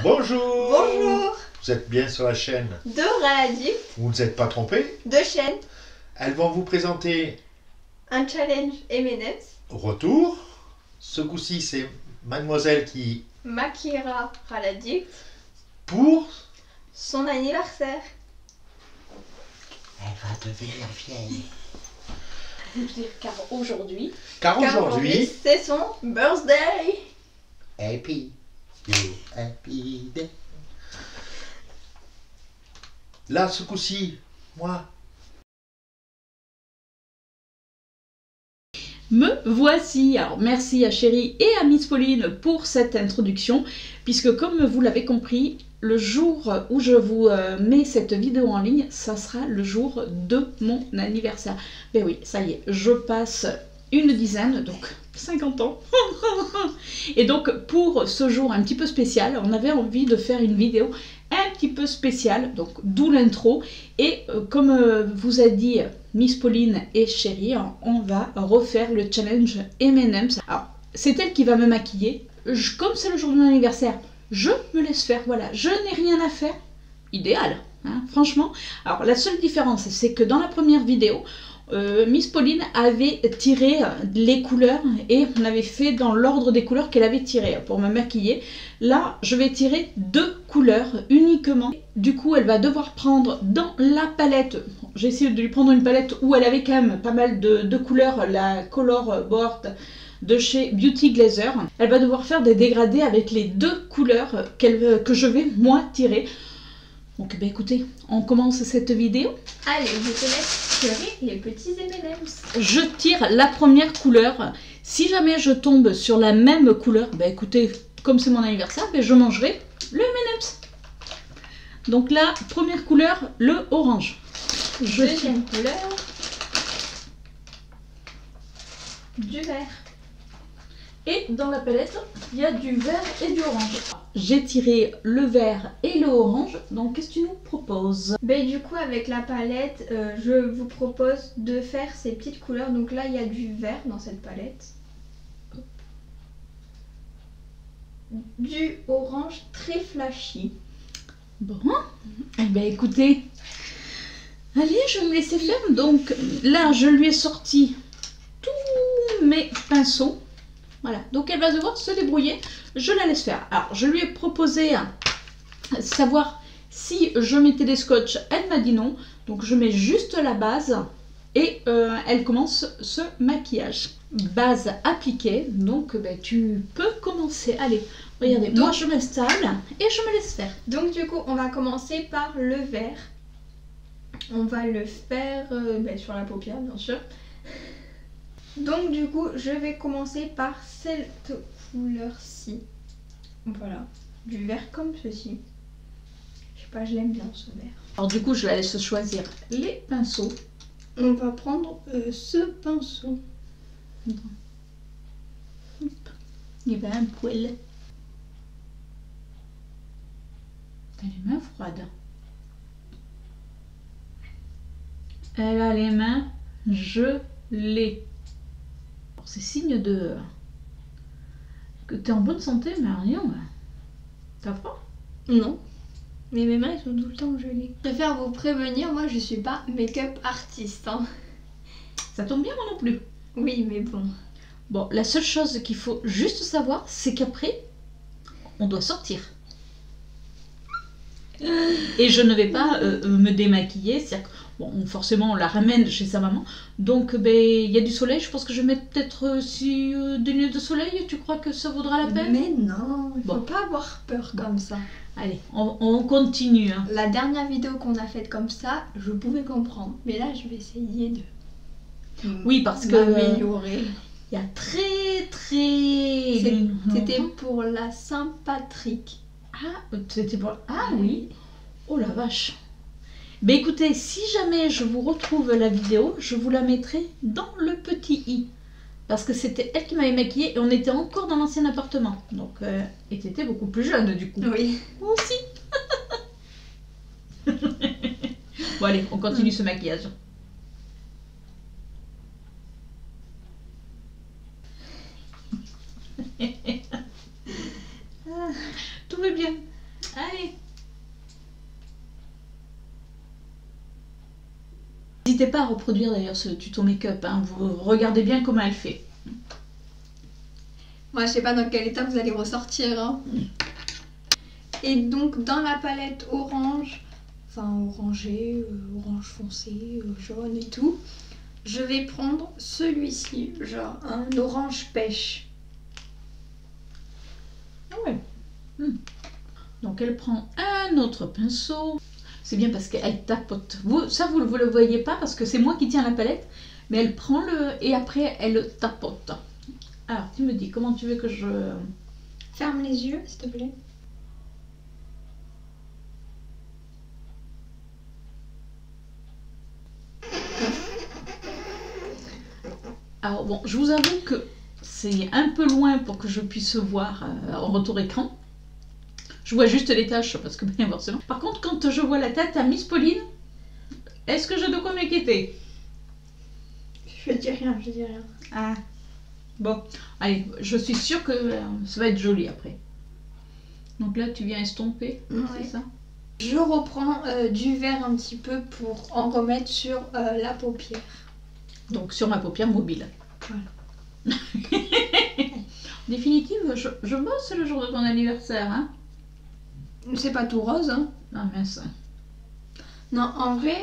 Bonjour. Bonjour. Vous êtes bien sur la chaîne De Raladic, Vous ne vous êtes pas trompé. de chaîne, Elles vont vous présenter un challenge M&M's, Retour. Ce coup-ci, c'est Mademoiselle qui, Makira Raladic, pour... son anniversaire. Elle va devenir vieille. Car aujourd'hui, Car aujourd'hui, C'est son birthday. happy day. Là, ce coup-ci, moi, me voici. Alors merci à Chérie et à Miss Pauline pour cette introduction, puisque comme vous l'avez compris, le jour où je vous mets cette vidéo en ligne, ça sera le jour de mon anniversaire. Ben oui, ça y est, je passe une dizaine, donc 50 ans. Et donc pour ce jour un petit peu spécial, on avait envie de faire une vidéo un petit peu spéciale, donc d'où l'intro. Et comme vous a dit Miss Pauline et Chérie, on va refaire le challenge M&M's. Alors c'est elle qui va me maquiller. Comme c'est le jour de mon anniversaire, je me laisse faire, voilà, je n'ai rien à faire. Idéal, hein, franchement. Alors la seule différence, c'est que dans la première vidéo, Miss Pauline avait tiré les couleurs et on avait fait dans l'ordre des couleurs qu'elle avait tiré pour me maquiller. Là, je vais tirer 2 couleurs uniquement. Du coup, elle va devoir prendre dans la palette, j'ai essayé de lui prendre une palette où elle avait quand même pas mal de couleurs, la Color Board de chez Beauty Glazer. Elle va devoir faire des dégradés avec les 2 couleurs que je vais moi tirer. Donc bah écoutez, on commence cette vidéo. Allez, je te laisse tirer les petits M&M's. Je tire la première couleur. Si jamais je tombe sur la même couleur, bah écoutez, comme c'est mon anniversaire, bah je mangerai le M&M's. Donc la première couleur, le orange. Deuxième couleur, du vert. Et dans la palette, il y a du vert et du orange. J'ai tiré le vert et le orange, donc qu'est-ce que tu nous proposes? Ben, du coup, avec la palette, je vous propose de faire ces petites couleurs. Donc là, il y a du vert dans cette palette. Du orange très flashy. Bon, eh bien écoutez, allez, je vais me laisser faire. Donc là, je lui ai sorti tous mes pinceaux. Voilà, donc elle va devoir se débrouiller, je la laisse faire. Alors, je lui ai proposé savoir si je mettais des scotch, elle m'a dit non. Donc, je mets juste la base et elle commence ce maquillage. Base appliquée, donc ben, tu peux commencer. Allez, regardez, Donc, moi je m'installe et je me laisse faire. Donc du coup, on va commencer par le vert. On va le faire ben, sur la paupière, bien sûr. Donc du coup, je vais commencer par cette couleur-ci. Voilà, du vert comme ceci. Je sais pas, je l'aime bien ce vert. Alors du coup, je la laisse choisir les pinceaux. On va prendre ce pinceau. Il y a un poil. T'as les mains froides. Elle a les mains gelées. C'est signe de que tu es en bonne santé, mais rien. T'as froid? Non, mais mes mains elles sont tout le temps gelées. Je préfère vous prévenir, moi je suis pas make-up artiste. Hein. Ça tombe bien, moi non plus. Oui, mais bon. Bon, la seule chose qu'il faut juste savoir, c'est qu'après, on doit sortir. Et je ne vais pas me démaquiller, c'est-à-dire que, bon, forcément on la ramène chez sa maman, donc ben, il y a du soleil, je pense que je vais mettre peut-être des lunettes de soleil, tu crois que ça vaudra la peine? Mais non, il faut Bon. pas avoir peur comme ça. Allez, on continue. Hein. La dernière vidéo qu'on a faite comme ça, je pouvais comprendre, mais là je vais essayer de Oui, parce que m'améliorer. il y a très C'était longtemps. pour la Saint-Patrick. Ah, c'était pour... Ah oui. Oh la vache. Ben écoutez, si jamais je vous retrouve la vidéo, je vous la mettrai dans le petit i. Parce que c'était elle qui m'avait maquillée et on était encore dans l'ancien appartement. Donc, et t'étais beaucoup plus jeune du coup. Oui. Moi aussi. Bon allez, on continue ce maquillage. Tout va bien. Allez. N'hésitez pas à reproduire d'ailleurs ce tuto make-up, hein. Vous regardez bien comment elle fait. Moi, je sais pas dans quel état vous allez ressortir. Hein. Et donc, dans la palette orange, enfin orangé, orange foncé, jaune et tout, je vais prendre celui-ci, genre un orange pêche. Ah ouais. Donc, elle prend un autre pinceau. C'est bien parce qu'elle tapote. Vous le voyez pas parce que c'est moi qui tiens la palette, mais elle prend et après elle tapote. Alors, tu me dis comment tu veux que je... Ferme les yeux, s'il te plaît. Alors bon, je vous avoue que c'est un peu loin pour que je puisse voir en retour écran. Je vois juste les taches parce que bien forcément. Par contre, quand je vois la tête à Miss Pauline, est-ce que j'ai de quoi m'inquiéter? Je dis rien, je dis rien. Ah. Bon, allez, je suis sûre que ça va être joli après. Donc là, tu viens estomper, Ouais. c'est ça? Je reprends du vert un petit peu pour en remettre sur la paupière. Donc sur ma paupière mobile. Voilà. En définitive, je bosse le jour de ton anniversaire, hein? C'est pas tout rose, hein. Ah mince. Non, en vrai,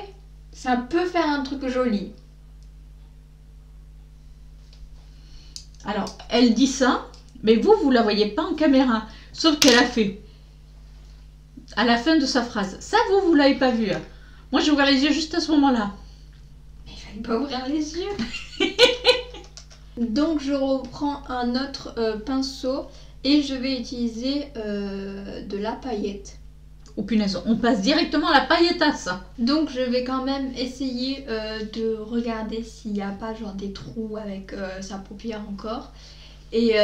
ça peut faire un truc joli. Alors, elle dit ça, mais vous la voyez pas en caméra. Sauf qu'elle a fait, à la fin de sa phrase, ça vous l'avez pas vu. Hein. Moi, j'ai ouvert les yeux juste à ce moment-là. Mais il fallait pas ouvrir les yeux. Donc, je reprends un autre pinceau et je vais utiliser de la paillette. Oh punaise, on passe directement à la pailletasse. Donc, je vais quand même essayer de regarder s'il n'y a pas genre des trous avec sa paupière encore. Et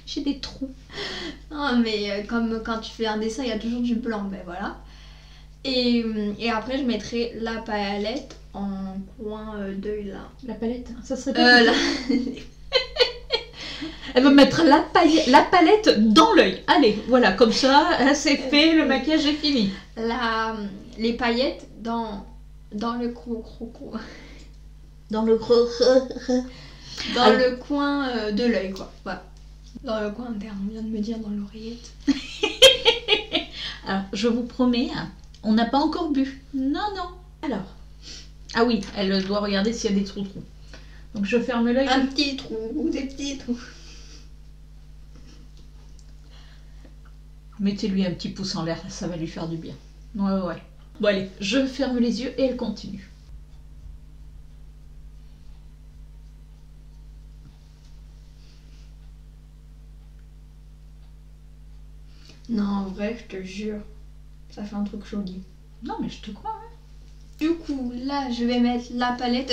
J'ai des trous. non, mais comme quand tu fais un dessin, il y a toujours du blanc, ben voilà. Et après, je mettrai la palette en coin d'œil là. La palette, ça serait pas... Là. Elle va mettre la palette dans l'œil. Allez, voilà, comme ça, c'est fait, le maquillage est fini. Les paillettes dans le croc. Dans le gros... Dans Alors- le coin de l'œil, quoi. Voilà. Dans le coin interne, on vient de me dire dans l'oreillette. Alors, je vous promets, hein, on n'a pas encore bu. Non, non. Alors. Ah oui, elle doit regarder s'il y a des trous. Donc, je ferme l'œil. Un petit trou, des petits trous. Mettez-lui un petit pouce en l'air, ça va lui faire du bien. Ouais. Bon, allez, je ferme les yeux et elle continue. Non, en vrai, je te jure, ça fait un truc joli. Non, mais je te crois. Hein. Du coup, là, je vais mettre la palette.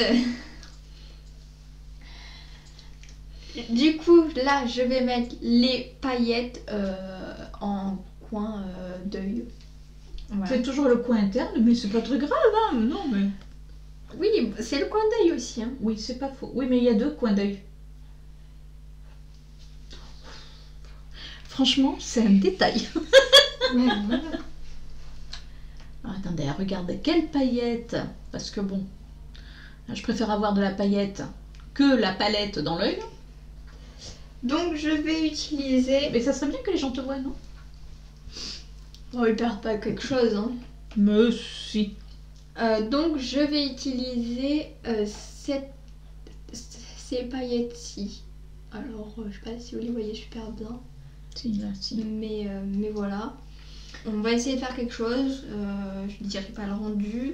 Du coup, là, je vais mettre les paillettes en coin d'œil. Voilà. C'est toujours le coin interne, mais c'est pas très grave, hein. Non, mais... Oui, c'est le coin d'œil aussi. Hein. Oui, c'est pas faux. Oui, mais il y a deux coins d'œil. Franchement, c'est un détail. Ouais, voilà. Alors, attendez, regardez, quelle paillette. Parce que bon, je préfère avoir de la paillette que la palette dans l'œil. Donc, je vais utiliser. Mais ça serait bien que les gens te voient, non? On ne perd pas quelque chose. Hein. Mais si. Donc, je vais utiliser ces paillettes-ci. Alors, je sais pas si vous les voyez super bien. Si, là, si. Mais voilà. On va essayer de faire quelque chose. Je ne dirai pas le rendu.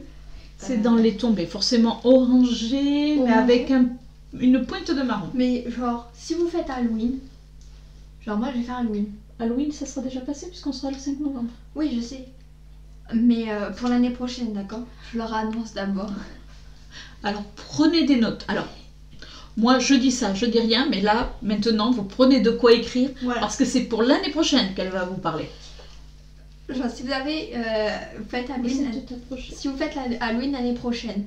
C'est dans les tombées, forcément orangé, mais Orangé. avec une pointe de marron. Mais genre, si vous faites Halloween, genre moi je vais faire Halloween. Halloween, ça sera déjà passé puisqu'on sera le 5 novembre. Oui, je sais. Mais pour l'année prochaine, d'accord? Je leur annonce d'abord. Alors, prenez des notes. Alors, moi, je dis ça, je dis rien, mais là, maintenant, vous prenez de quoi écrire Voilà. parce que c'est pour l'année prochaine qu'elle va vous parler. Genre, si vous avez fait Halloween, si vous faites Halloween l'année prochaine,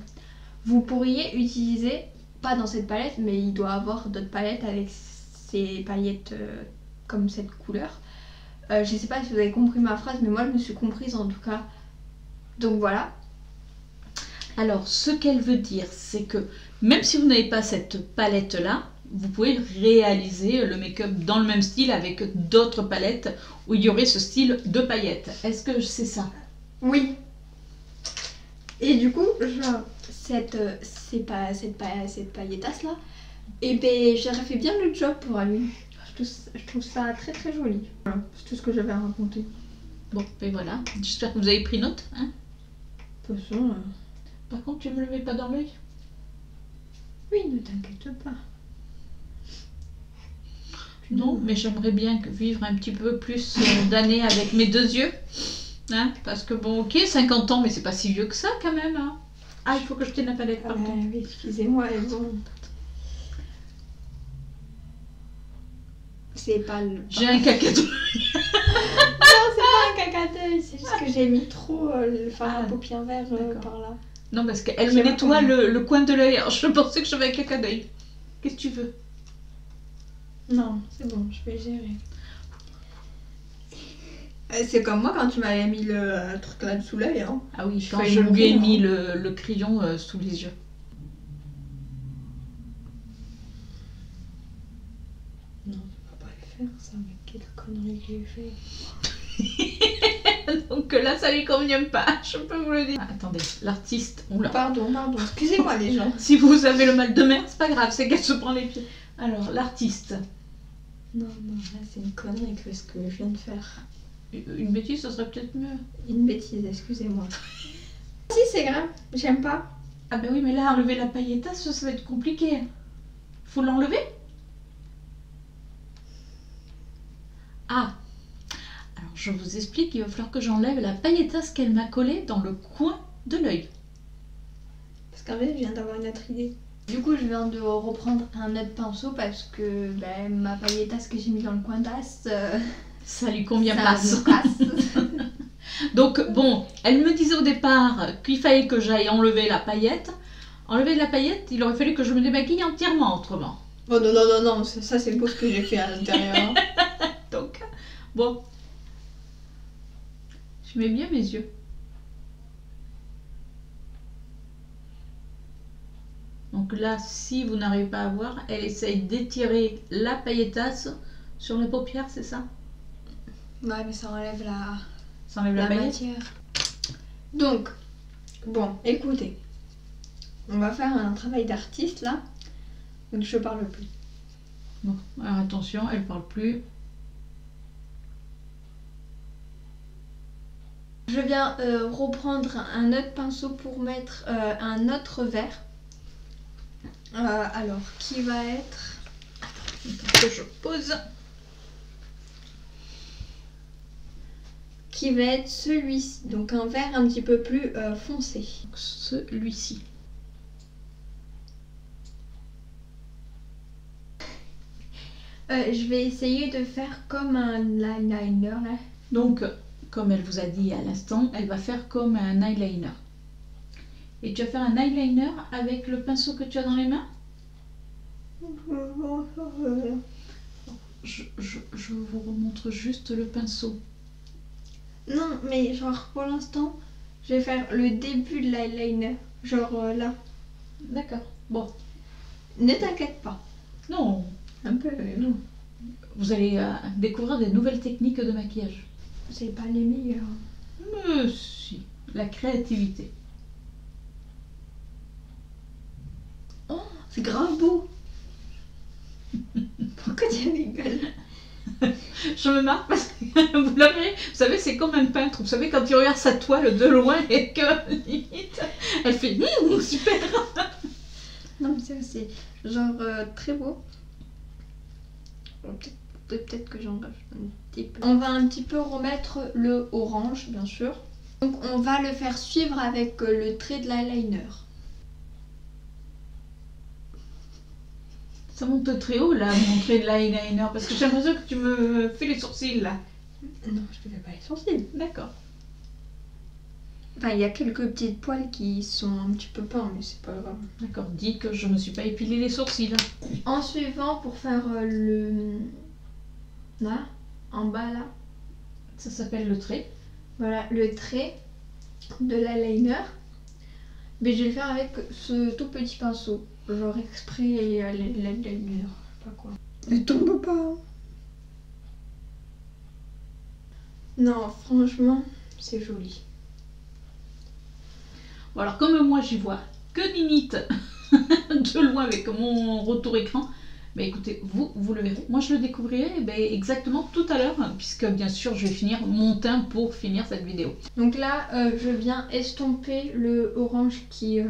vous pourriez utiliser, pas dans cette palette, mais il doit avoir d'autres palettes avec ces paillettes comme cette couleur. Je sais pas si vous avez compris ma phrase, mais moi je me suis comprise en tout cas. Donc voilà. Alors, ce qu'elle veut dire, c'est que même si vous n'avez pas cette palette-là, vous pouvez réaliser le make-up dans le même style avec d'autres palettes où il y aurait ce style de paillettes. Est-ce que c'est ça? Oui. Et du coup, genre, cette pailletasse là, et ben j'aurais fait bien le job pour lui. Je trouve ça très très joli. Voilà, c'est tout ce que j'avais à raconter. Bon, et voilà. J'espère que vous avez pris note. Hein, De toute façon, par contre, tu me le mets pas dans l'œil? oui, ne t'inquiète pas. Non, mais j'aimerais bien vivre un petit peu plus d'années avec mes deux yeux. Hein, parce que bon, ok, 50 ans, mais c'est pas si vieux que ça quand même. Hein. Ah, il faut que je tienne la palette, pardon. Oui, excusez-moi, elles vont. C'est pas le. J'ai un cacadou. Non, c'est pas un caca d'œil, c'est juste que j'ai mis trop le fard à paupières vert par là. Non, parce qu'elle me nettoie le coin de l'œil. Alors je pensais que j'avais un caca d'œil. Qu'est-ce que tu veux? Non, c'est bon, je vais gérer. C'est comme moi quand tu m'avais mis le truc là sous l'œil. Hein. Ah oui, quand fais je lui ai mourir, mis hein. le crayon sous les yeux. Non, on va pas le faire ça, mais quelle connerie j'ai fait. Donc là, ça lui convient pas, je peux vous le dire. Ah, attendez, l'artiste, oula. Pardon, excusez-moi les gens. Si vous avez le mal de mer, c'est pas grave, c'est qu'elle se prend les pieds. Alors, l'artiste. Non, là c'est une connerie que ce que je viens de faire. Une bêtise, ça serait peut-être mieux. Une bêtise, excusez-moi. Si, c'est grave, j'aime pas. Ah ben oui, mais là, enlever la pailletasse, ça va être compliqué. Faut l'enlever? Ah, alors je vous explique, il va falloir que j'enlève la pailletasse qu'elle m'a collée dans le coin de l'œil. Parce qu'en fait, je viens d'avoir une autre idée. Du coup, je viens de reprendre un autre pinceau parce que ma pailletasse que j'ai mis dans le coin d'as, ça lui convient ça pas. me casse. Donc bon, elle me disait au départ qu'il fallait que j'aille enlever la paillette. Enlever la paillette, il aurait fallu que je me démaquille entièrement autrement. Oh non, ça c'est beau ce que j'ai fait à l'intérieur. Donc, bon. Je mets bien mes yeux. Donc là, si vous n'arrivez pas à voir, elle essaye d'étirer la pailletasse sur les paupières, c'est ça? Ouais, mais ça enlève Ça enlève la paillette. matière. Donc, bon, écoutez. On va faire un travail d'artiste là. Donc je parle plus. Bon, alors attention, elle parle plus. Je viens reprendre un autre pinceau pour mettre un autre vert. Alors, qui va être... Que je pose. Qui va être celui-ci. Donc un vert un petit peu plus foncé. Celui-ci. Je vais essayer de faire comme un eyeliner là. Donc, comme elle vous a dit à l'instant, elle va faire comme un eyeliner. Et tu vas faire un eyeliner avec le pinceau que tu as dans les mains? Je vous remontre juste le pinceau. Non, mais genre pour l'instant, je vais faire le début de l'eyeliner. Genre là. D'accord. Bon. Ne t'inquiète pas. Non. Un peu, mais non. Vous allez découvrir des nouvelles techniques de maquillage. C'est pas les meilleurs. Mais si. La créativité. Oh, c'est grave beau. Pourquoi tu rigoles? Je me marre parce que vous savez, c'est comme un peintre. Vous savez, quand il regarde sa toile de loin et que limite, elle fait super. Non, mais c'est genre très beau. Peut-être que j'en rajoute un petit peu. On va un petit peu remettre le orange, bien sûr. Donc on va le faire suivre avec le trait de l'eyeliner. Ça monte très haut là, mon trait de l'eyeliner, parce que j'ai l'impression que tu me fais les sourcils là. Non, je te fais pas les sourcils. D'accord. Enfin, il y a quelques petites poils qui sont un petit peu peints, mais c'est pas grave. D'accord, dis que je me suis pas épilé les sourcils. En suivant, pour faire le... Là, en bas là, Ça s'appelle le trait. Voilà, le trait de l'eyeliner. Mais je vais le faire avec ce tout petit pinceau. Genre exprès l'eyeliner, je sais pas quoi. Ne tombe pas. Non, franchement, c'est joli. Bon, alors comme moi j'y vois que limite de loin avec mon retour écran, bah écoutez, vous le verrez. Moi je le découvrirai exactement tout à l'heure, puisque bien sûr je vais finir mon teint pour finir cette vidéo. Donc là, je viens estomper le orange qui est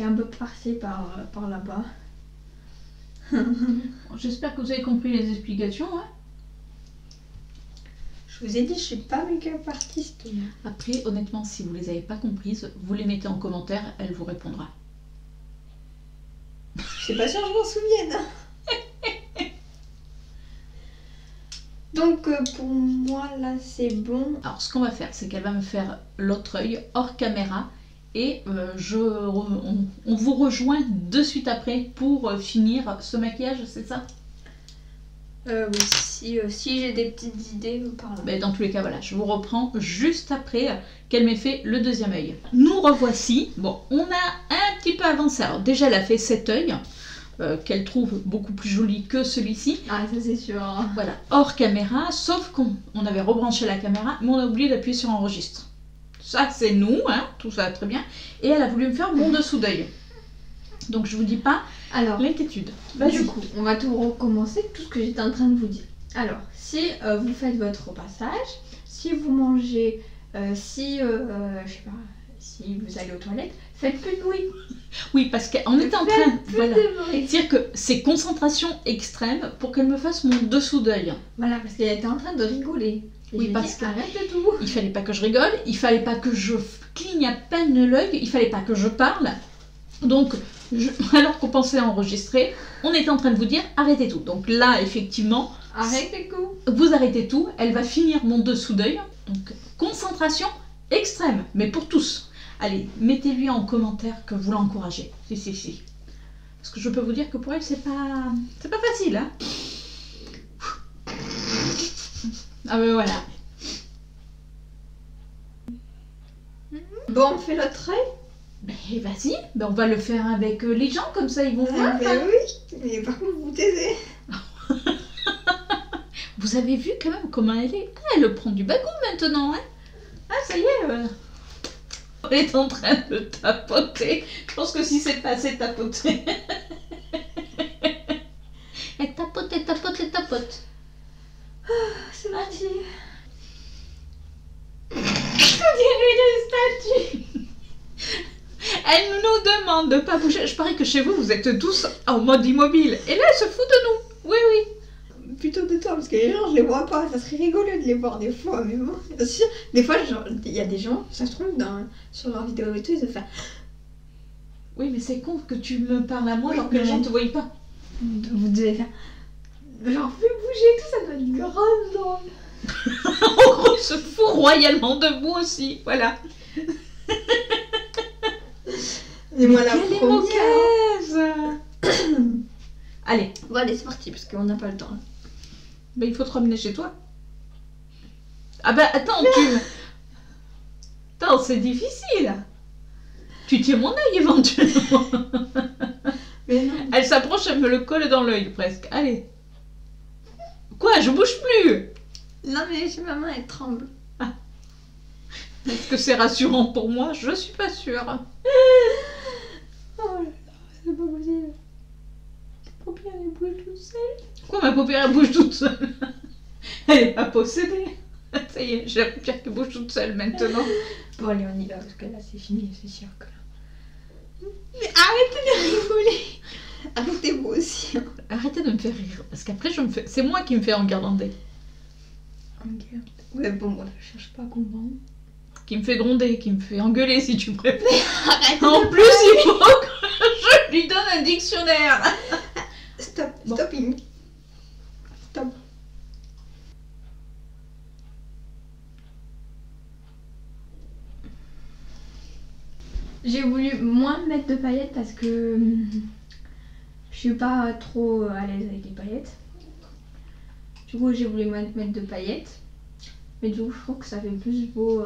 un peu passé par là-bas. Bon, j'espère que vous avez compris les explications. Hein. Je vous ai dit, je suis pas make-up artiste. Après, honnêtement, si vous les avez pas comprises, vous les mettez en commentaire, elle vous répondra. Je sais pas si je m'en souvienne. Donc pour moi là c'est bon. Alors ce qu'on va faire, c'est qu'elle va me faire l'autre œil hors caméra et on vous rejoint de suite après pour finir ce maquillage, c'est ça? Oui, si j'ai des petites idées, par là. Dans tous les cas, voilà, je vous reprends juste après qu'elle m'ait fait le deuxième œil. Nous revoici. Bon, on a un petit peu avancé. Alors déjà, elle a fait cet œil qu'elle trouve beaucoup plus joli que celui-ci. Ah, ça c'est sûr. Voilà, hors caméra, sauf qu'on avait rebranché la caméra, mais on a oublié d'appuyer sur enregistre. Ça, c'est nous, hein, tout ça très bien. Et elle a voulu me faire mon dessous d'œil. Donc je vous dis pas l'inquiétude. Du coup, on va tout recommencer, tout ce que j'étais en train de vous dire. Alors, si vous faites votre repassage, si vous mangez, je sais pas, si vous allez aux toilettes, faites plus de bruit. Oui, parce qu'on était en train... Voilà. De dire que c'est concentration extrême pour qu'elle me fasse mon dessous d'œil. Voilà, parce qu'elle était en train de rigoler. Et Oui, j'ai parce dit, que arrête tout. il fallait pas que je rigole, il fallait pas que je cligne à peine l'œil, il fallait pas que je parle. Donc, alors qu'on pensait enregistrer, on était en train de vous dire arrêtez tout. Donc là, effectivement, Arrêtez tout. vous arrêtez tout, elle va finir mon dessous d'œil. Donc, concentration extrême, mais pour tous. Allez, mettez-lui en commentaire que vous l'encouragez. Si. Parce que je peux vous dire que pour elle, c'est pas facile, hein. Ah ben voilà. Bon, on fait l'autre œil. Ben vas-y, on va le faire avec les gens, comme ça ils vont voir. Ben oui, mais par contre vous taisez. Vous avez vu quand même comment elle est? Elle prend du bagou maintenant, hein. Ah ça y est, on est en train de tapoter. Je pense que si c'est pas assez tapoté. Elle tapote. C'est parti. On dirait une statue. Elle nous demande de pas bouger. Je parie que chez vous, vous êtes tous en mode immobile. Et là, elle se fout de nous. Oui. Plutôt de toi, parce que les gens, je les vois pas. Ça serait rigolo de les voir des fois, mais bon. Sûr, des fois, il y a des gens, ça se trouve, sur leurs vidéos et tout, ils se font. Oui, mais c'est con que tu me parles à moi Oui, alors que les mais- gens ne te voient pas. Vous devez faire. Genre, fais bouger tout, ça doit être grave drôle. En gros, il se fout royalement de vous aussi. Voilà. Et moi, la Quelle première. moqueuse. Allez, Bon, allez, c'est parti, parce qu'on n'a pas le temps. ben, il faut te ramener chez toi. Ah ben attends, Attends, c'est difficile. Tu tiens mon œil éventuellement. Mais non. Elle s'approche, elle me le colle dans l'œil presque. Allez. Quoi, je bouge plus. Non, mais j'ai ma main, elle tremble. Est-ce que c'est rassurant pour moi? Je suis pas sûre. Oh là là, c'est pas possible. Ta paupière, elle bouge toute seule. Pourquoi ma paupière elle bouge toute seule? Elle est pas possédée. Ça y est, j'ai la paupière qui bouge toute seule maintenant. Bon, allez, on y va, parce que là, c'est fini, c'est sûr que là. Mais arrêtez de rigoler. Arrêtez-vous aussi. Arrêtez de me faire rire, parce qu'après c'est moi qui me fais enguirlander. Ok. Ouais, bon, moi, je cherche pas à comprendre. Qui me fait gronder, qui me fait engueuler si tu préfères. Arrête En de plus, il faut que je lui donne un dictionnaire. Stop, Bon. stopping. Stop. J'ai voulu moins mettre de paillettes parce que je suis pas trop à l'aise avec les paillettes. Du coup, j'ai voulu moins mettre de paillettes. Mais du coup, je trouve que ça fait plus beau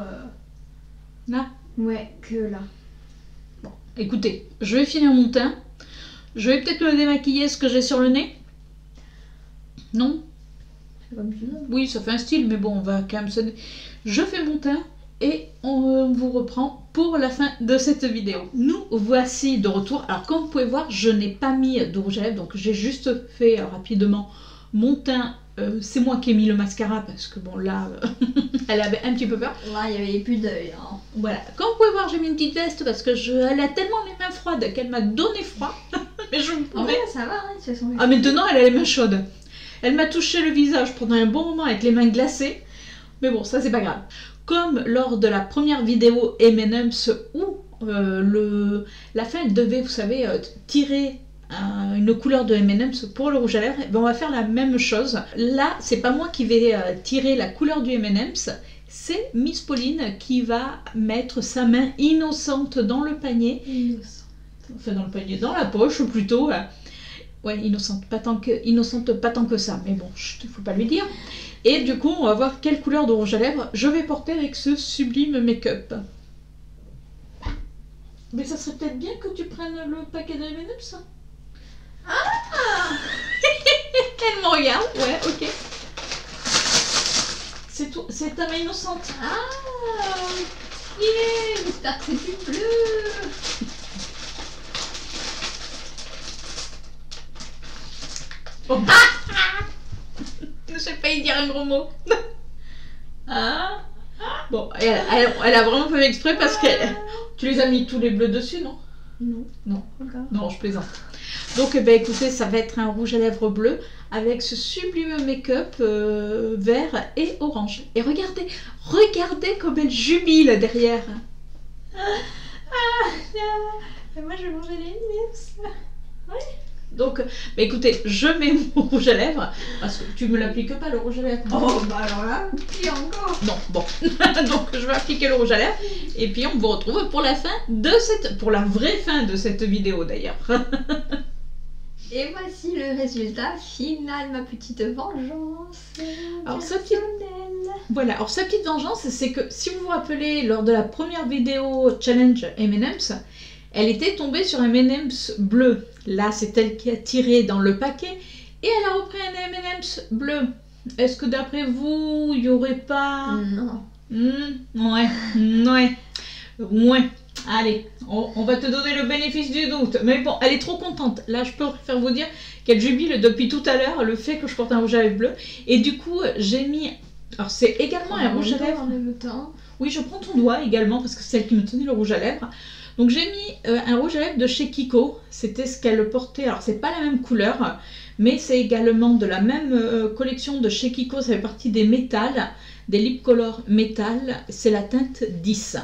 Là. ouais, que là. Écoutez, je vais finir mon teint. Je vais peut-être me démaquiller ce que j'ai sur le nez. Non? C'est comme tu veux. Oui, ça fait un style, mais bon, on va quand même se... Je fais mon teint et on vous reprend pour la fin de cette vidéo. Nous voici de retour. Alors, comme vous pouvez voir, je n'ai pas mis de rouge à lèvres, donc j'ai juste fait rapidement mon teint. C'est moi qui ai mis le mascara parce que bon, là, elle avait un petit peu peur. Là, il y avait plus d'œil. Hein. Voilà, comme vous pouvez voir, j'ai mis une petite veste parce que elle a tellement les mains froides qu'elle m'a donné froid. Mais je vous En promets. vrai, ça va, hein, de toute façon. Ah, maintenant, elle a les mains chaudes. Elle m'a touché le visage pendant un bon moment avec les mains glacées. Mais bon, ça, c'est pas grave. Comme lors de la première vidéo M&M's où la fin, elle devait, vous savez, tirer une couleur de M&M's pour le rouge à lèvres, ben on va faire la même chose. Là, c'est pas moi qui vais tirer la couleur du M&M's, c'est Miss Pauline qui va mettre sa main innocente dans le panier. Innocent. Enfin, dans le panier, dans la poche plutôt. Ouais, innocente pas tant que ça, mais bon, il faut pas lui dire. Et du coup, on va voir quelle couleur de rouge à lèvres je vais porter avec ce sublime make-up. Mais ça serait peut-être bien que tu prennes le paquet de M&M's. Ah Elle me regarde, ouais, ok. C'est tout, c'est ta main innocente. Ah, yeah, j'espère que c'est plus bleu. Oh. J'ai failli dire un gros mot. Ah. Bon, elle a vraiment fait exprès parce que tu les as mis tous les bleus dessus, non? Non. Non. Encore. Non, je plaisante. Donc, ben, écoutez, ça va être un rouge à lèvres bleu avec ce sublime make-up vert et orange. Et regardez comme elle jubile derrière. Mais moi, je vais manger les lips. Donc, ben, écoutez, je mets mon rouge à lèvres parce que tu me l'appliques pas le rouge à lèvres. Oh, bah alors là, pire encore. Non, bon. Donc, je vais appliquer le rouge à lèvres et puis on vous retrouve pour la fin de pour la vraie fin de cette vidéo d'ailleurs. Et voici le résultat final, ma petite vengeance. Alors, personnelle. Voilà, alors sa petite vengeance, c'est que si vous vous rappelez, lors de la première vidéo challenge M&M's, elle était tombée sur un M&M's bleu. Là, c'est elle qui a tiré dans le paquet et elle a repris un M&M's bleu. Est-ce que d'après vous, il n'y aurait pas... Non. Ouais. Allez, on va te donner le bénéfice du doute. Mais bon, elle est trop contente. Là, je peux faire vous dire qu'elle jubile depuis tout à l'heure le fait que je porte un rouge à lèvres bleu. Et du coup, j'ai mis... Alors, c'est également un rouge à lèvres. En même temps. Oui, je prends ton doigt également parce que c'est elle qui me tenait le rouge à lèvres. Donc, j'ai mis un rouge à lèvres de chez Kiko. C'était ce qu'elle portait. Alors, c'est pas la même couleur, mais c'est également de la même collection de chez Kiko. Ça fait partie des métals, des lip color métal. C'est la teinte 10.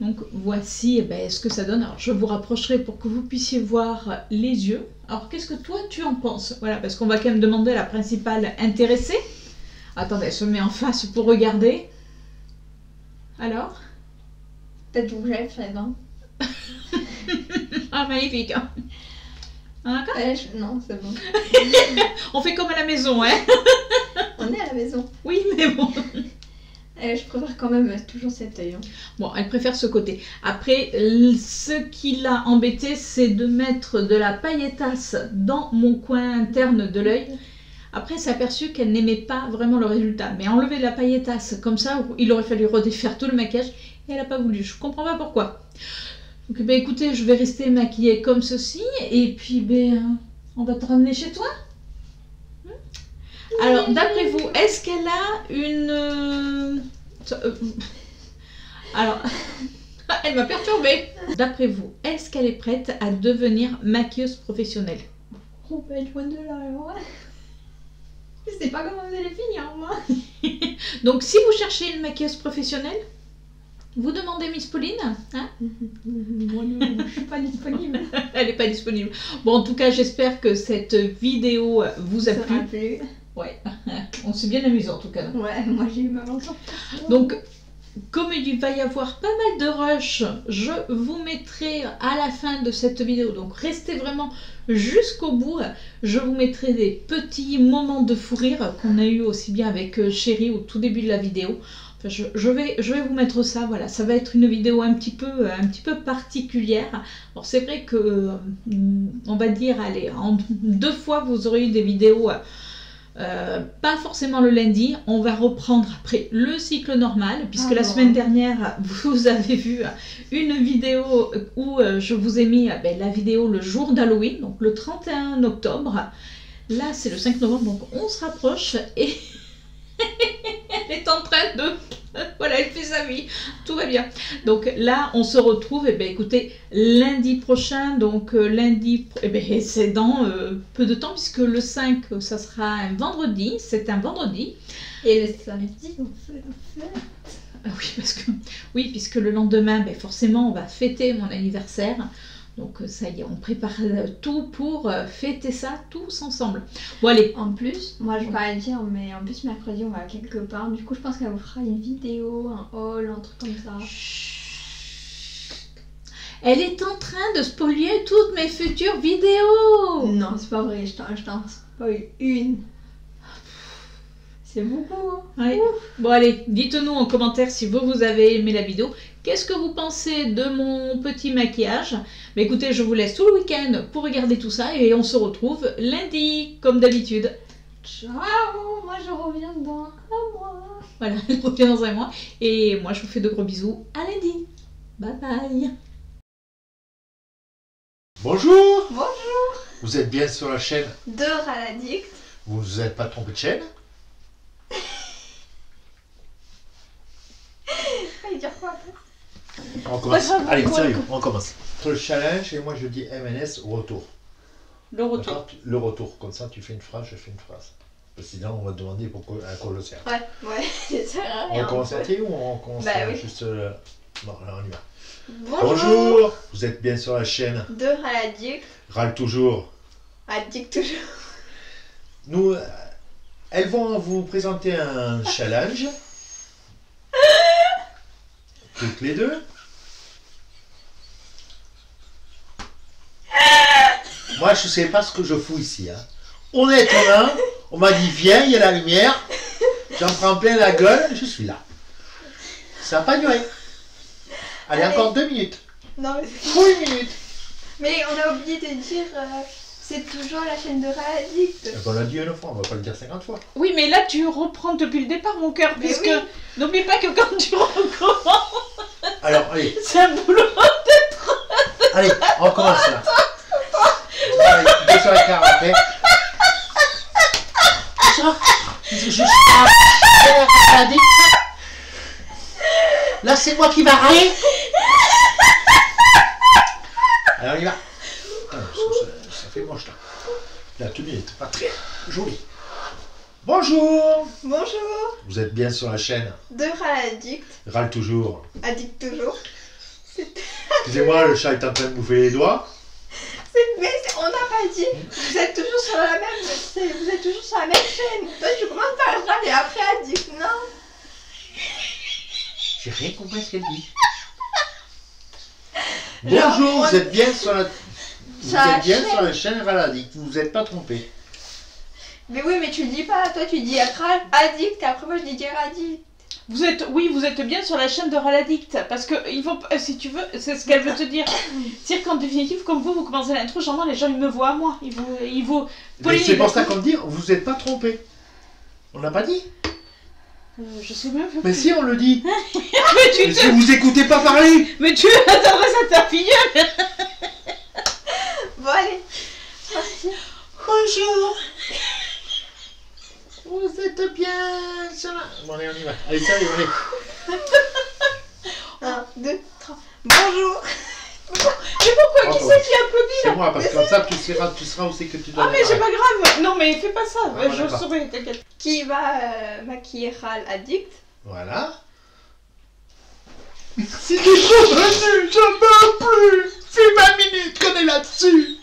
Donc voici ce que ça donne. Alors je vous rapprocherai pour que vous puissiez voir les yeux. Alors qu'est-ce que toi tu en penses? Voilà, parce qu'on va quand même demander à la principale intéressée. Attendez, elle se met en face pour regarder. Alors? Peut-être rouge à lèvres, ça non. Ah magnifique hein. D'accord. Non, c'est bon. On fait comme à la maison, hein. On est à la maison. Oui, mais bon. Je préfère quand même toujours cet œil. Hein. Bon, elle préfère ce côté. Après, ce qui l'a embêtée, c'est de mettre de la pailletasse dans mon coin interne de l'œil. Après, elle s'est aperçue qu'elle n'aimait pas vraiment le résultat. Mais enlever de la pailletasse comme ça, il aurait fallu redéfaire tout le maquillage. Et elle n'a pas voulu. Je comprends pas pourquoi. Donc, écoutez, je vais rester maquillée comme ceci. Et puis, on va te ramener chez toi. Alors, d'après vous, est-ce qu'elle a une... Alors, elle m'a perturbée. D'après vous, est-ce qu'elle est prête à devenir maquilleuse professionnelle? On peut être loin de là, alors. Je sais pas comment vous allez finir, moi. Donc, si vous cherchez une maquilleuse professionnelle, vous demandez Miss Pauline, hein? Moi, non, je suis pas disponible. Elle n'est pas disponible. Bon, en tout cas, j'espère que cette vidéo vous a plu. Ouais, on s'est bien amusé en tout cas. Ouais, moi j'ai eu ma vengeance. Donc, comme il va y avoir pas mal de rush, je vous mettrai à la fin de cette vidéo, donc restez vraiment jusqu'au bout, je vous mettrai des petits moments de fou rire qu'on a eu aussi bien avec Chérie au tout début de la vidéo. Enfin, je vais vous mettre ça, voilà, ça va être une vidéo un petit peu particulière. Alors c'est vrai que, on va dire, allez, en 2 fois vous aurez eu des vidéos... pas forcément le lundi, on va reprendre après le cycle normal, puisque la semaine dernière vous avez vu une vidéo où je vous ai mis la vidéo le jour d'Halloween, donc le 31 octobre. Là c'est le 5 novembre, donc on se rapproche et elle est en train de... Voilà, elle fait sa vie, tout va bien. Donc là, on se retrouve, écoutez, lundi prochain, donc lundi, c'est dans peu de temps, puisque le 5, ça sera un vendredi, c'est un vendredi. Et le samedi, on fait la fête. Oui, puisque le lendemain, forcément, on va fêter mon anniversaire. Donc ça y est, on prépare tout pour fêter ça tous ensemble. Bon allez. En plus, moi je peux pas le dire, mais en plus mercredi on va quelque part. Du coup je pense qu'elle vous fera une vidéo, un haul, un truc comme ça. Elle est en train de spolier toutes mes futures vidéos. Non, c'est pas vrai, je t'en spoil une. C'est beaucoup. Hein. Ouais. Bon allez, dites-nous en commentaire si vous avez aimé la vidéo. Qu'est-ce que vous pensez de mon petit maquillage? Écoutez, je vous laisse tout le week-end pour regarder tout ça et on se retrouve lundi, comme d'habitude. Ciao, moi je reviens dans un mois. Voilà, je reviens dans un mois. Et moi, je vous fais de gros bisous. À lundi. Bye bye. Bonjour. Bonjour. Vous êtes bien sur la chaîne De Raladict. Vous vous êtes pas trompé de chaîne? Il dire quoi? On commence. Allez, sérieux, on commence. Entre le challenge et moi je dis MNS retour. Le retour. D'accord, le retour. Comme ça, tu fais une phrase, je fais une phrase. Parce que sinon, on va te demander pourquoi à quoi le sert. Ouais, ça sert à On rien. recommence à ou on commence Oui. juste. Bon, là on y va. Bonjour. Vous êtes bien sur la chaîne De Raladict. Râle toujours. Addict toujours. Nous, elles vont vous présenter un challenge. Toutes les deux. Moi, je sais pas ce que je fous ici. Hein. Honnêtement, on m'a dit viens, il y a la lumière. J'en prends plein la gueule, je suis là. Ça n'a pas duré. Allez, encore 2 minutes. Non, mais... 1 minute. Mais on a oublié de dire, c'est toujours la chaîne de Raladict. On l'a dit une fois, on va pas le dire 50 fois. Oui, mais là, tu reprends depuis le départ, mon cœur, Mais puisque oui. n'oublie pas que quand tu recommences, Alors, allez, c'est un boulot. allez, on commence là. Allez, 2 heures et quart après. Là, c'est moi qui va râler. Alors, on y va. Ah, ça fait moche là. La tenue n'est pas très jolie. Bonjour. Bonjour. Vous êtes bien sur la chaîne De Raladict. Râle toujours. Addict toujours. Excusez-moi, le chat est en train de bouffer les doigts. Mais on n'a pas dit. Vous êtes toujours sur la même. Vous êtes toujours sur la même chaîne. Toi, tu commences par le râle et après Addict. Non. J'ai rien compris à ce qu'elle dit. Genre, Bonjour, on- vous êtes bien sur la... Vous Sur la êtes bien chaîne. sur la chaîne Raladict, vous vous êtes pas trompé. Mais oui, mais tu le dis pas. Toi, tu dis Addict et après moi, je dis Raladict. Vous êtes bien sur la chaîne de Raladict, parce que il faut, si tu veux, c'est ce qu'elle veut te dire. C'est-à-dire qu'en définitive, comme vous commencez l'intro, genre les gens ils me voient à moi, ils vous. Mais c'est pour ça qu'on dit, vous vous êtes pas trompé. On l'a pas dit. Je sais même pas. Mais si, on le dit. mais tu Mais si vous écoutez pas parler. mais tu t'adresses à ta filleule. Bon, allez. C'est parti. Bonjour. Vous êtes bien sur la... Bon, allez, on y va. Allez, sérieux, allez. 1, 2, 3. Bonjour. Mais pourquoi qui c'est qui applaudit C'est là? moi, parce que comme ça, tu seras où c'est que tu dois Ah mais c'est pas grave. Non mais fais pas ça. Ah, je d'accord. saurais, t'inquiète. Qui va maquiller Raladict? Voilà. Si tu trop venu, j'en peux plus. C'est 20 minutes qu'on est là-dessus.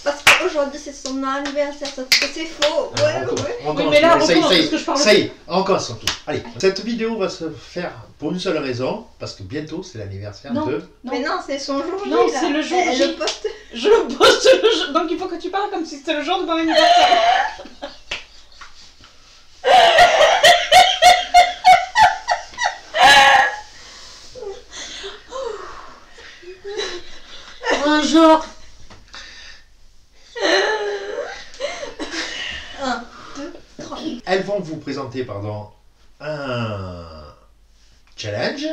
Parce qu'aujourd'hui, aujourd'hui c'est son anniversaire, sauf que c'est faux. Ouais, ouais. On Oui, commence. mais là, Ça y est, recommence, ça y est, parce que je parle ça y est, on commence surtout. Allez, cette vidéo va se faire pour une seule raison, parce que bientôt c'est l'anniversaire Non. de... Mais non, c'est son jour J. Non, là. c'est le jour Elle J. le poste. Je poste le jeu. Donc il faut que tu parles comme si c'était le jour de mon anniversaire. Bonjour. 1, 2, 3. Elles vont vous présenter, pardon, un challenge,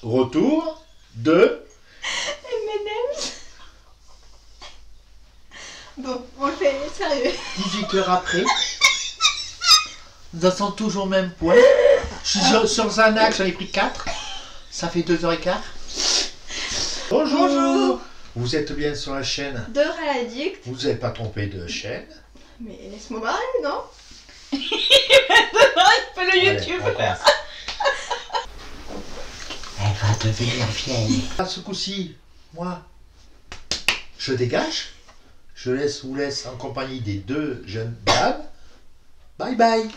retour de... M&M's. Bon, on le fait sérieux. 18 heures après, nous en sommes toujours au même point. Je suis sur un axe, j'en ai pris 4. Ça fait 2h15. Bonjour. Bonjour. Vous êtes bien sur la chaîne. De Réaddict. Vous n'avez pas trompé de chaîne. Mais laisse-moi parler, non? Il fait le Allez, YouTube. on commence. Elle va devenir vieille. À ce coup-ci, moi, je dégage. Je vous laisse en compagnie des deux jeunes dames. Bye bye.